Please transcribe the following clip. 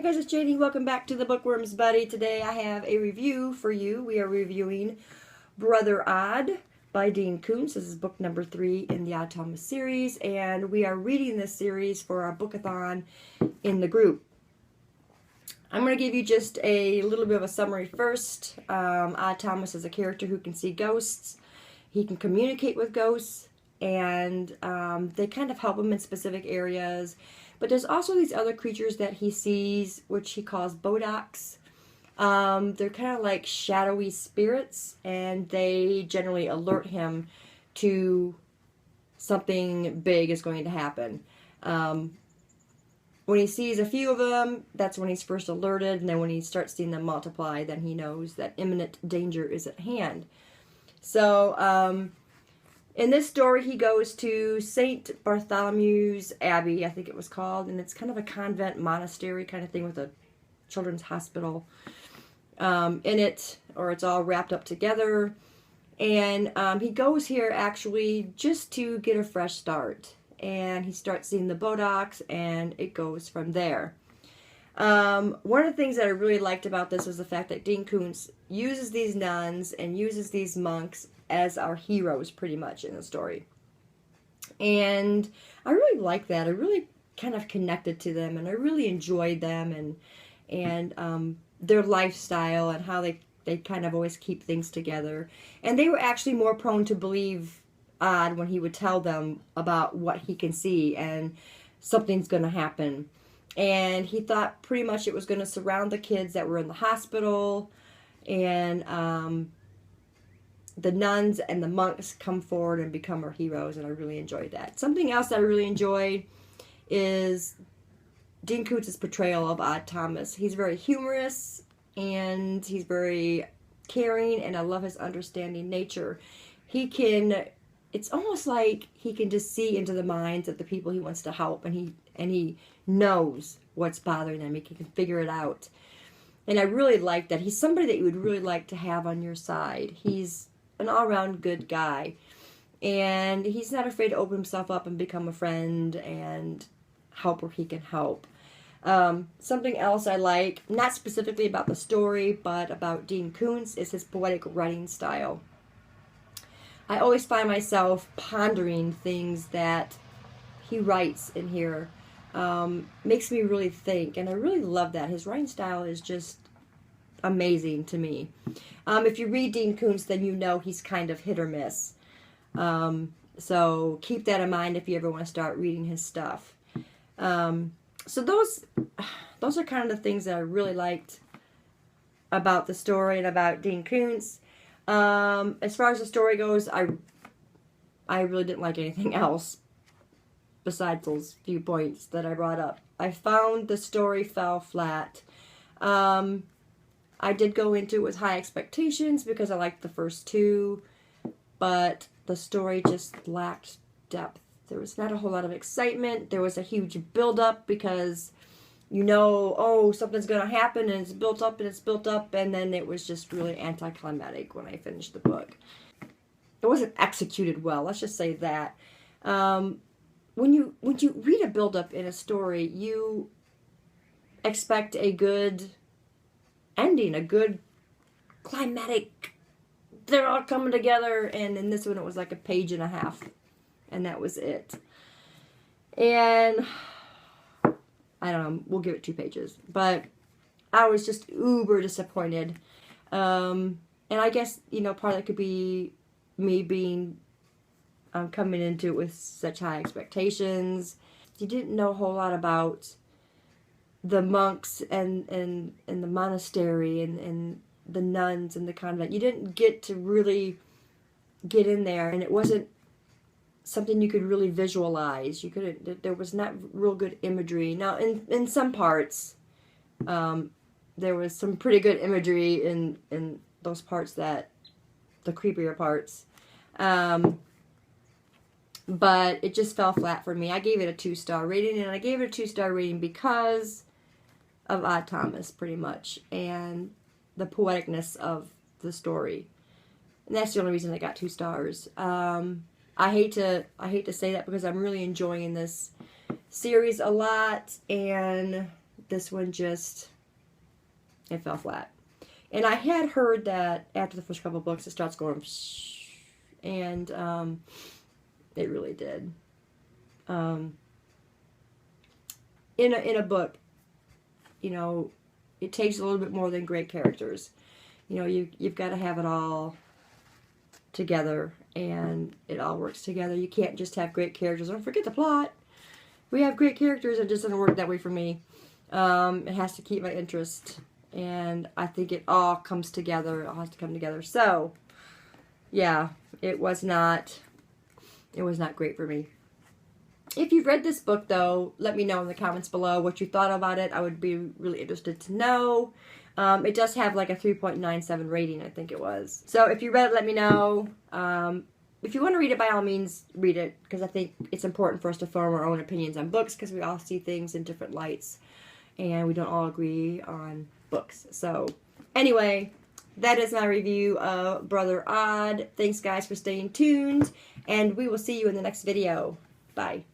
guys, it's Janie. Welcome back to the Bookworms Buddy. Today I have a review for you. We are reviewing Brother Odd by Dean Koontz. This is book number 3 in the Odd Thomas series, and we are reading this series for our bookathon in the group. I'm going to give you just a little bit of a summary first. Odd Thomas is a character who can see ghosts. He can communicate with ghosts, and they kind of help him in specific areas. But there's also these other creatures that he sees, which he calls Bodaks. They're kind of like shadowy spirits, and they generally alert him to something big is going to happen. When he sees a few of them, that's when he's first alerted, and then when he starts seeing them multiply, then he knows that imminent danger is at hand. So, in this story, he goes to St. Bartholomew's Abbey, I think it was called, and it's kind of a convent monastery kind of thing with a children's hospital in it, or it's all wrapped up together. And he goes here actually just to get a fresh start. And he starts seeing the Bodaks, and it goes from there. One of the things that I really liked about this was the fact that Dean Koontz uses these nuns and uses these monks as our heroes pretty much in the story. And I really like that. I really kind of connected to them, and I really enjoyed them and their lifestyle and how they kind of always keep things together. And they were actually more prone to believe Odd when he would tell them about what he can see and something's going to happen. And he thought pretty much it was going to surround the kids that were in the hospital, and the nuns and the monks come forward and become our heroes, and I really enjoyed that. Something else that I really enjoyed is Dean Koontz's portrayal of Odd Thomas. He's very humorous, and he's very caring, and I love his understanding nature. It's almost like he can just see into the minds of the people he wants to help, and he knows what's bothering them. He can figure it out. And I really like that. He's somebody that you would really like to have on your side. He's an all-around good guy, and he's not afraid to open himself up and become a friend and help where he can help. Something else I like, not specifically about the story, but about Dean Koontz, is his poetic writing style. I always find myself pondering things that he writes in here. Makes me really think, and I really love that. His writing style is just amazing to me. If you read Dean Koontz, then you know he's kind of hit or miss. So keep that in mind if you ever want to start reading his stuff. So those are kind of the things that I really liked about the story and about Dean Koontz. As far as the story goes, I really didn't like anything else besides those few points that I brought up. I found the story fell flat. I did go into it with high expectations because I liked the first 2, but the story just lacked depth. There was not a whole lot of excitement. There was a huge build-up because you know, oh, something's going to happen, and it's built up, and it's built up, and then it was just really anticlimactic when I finished the book. It wasn't executed well, let's just say that. When you read a build-up in a story, you expect a good ending, a good climatic, they're all coming together, and in this one it was like a page and a half, and that was it. And I don't know, we'll give it 2 pages, but I was just uber disappointed. And I guess, you know, part of that could be me being coming into it with such high expectations. You didn't know a whole lot about the monks and the monastery and the nuns and the convent. You didn't get to really get in there, and it wasn't something you could really visualize. There was not real good imagery. Now, in some parts, there was some pretty good imagery in those parts, that the creepier parts. But it just fell flat for me. I gave it a 2-star rating, and I gave it a 2-star rating because of Odd Thomas, pretty much, and the poeticness of the story. And that's the only reason I got 2 stars. I hate to say that because I'm really enjoying this series a lot, and this one just, it fell flat. And I had heard that after the first couple of books, it starts going, and it really did. In a book, you know, it takes a little bit more than great characters. You know, you've got to have it all together, and it all works together. You can't just have great characters. Don't forget the plot. We have great characters. It just doesn't work that way for me. It has to keep my interest, and I think it all comes together. It all has to come together. So, yeah, it was not great for me. If you've read this book, though, let me know in the comments below what you thought about it. I would be really interested to know. It does have like a 3.97 rating, I think it was. So if you read it, let me know. If you want to read it, by all means, read it, because I think it's important for us to form our own opinions on books, because we all see things in different lights, and we don't all agree on books. So anyway, that is my review of Brother Odd. Thanks, guys, for staying tuned, and we will see you in the next video. Bye.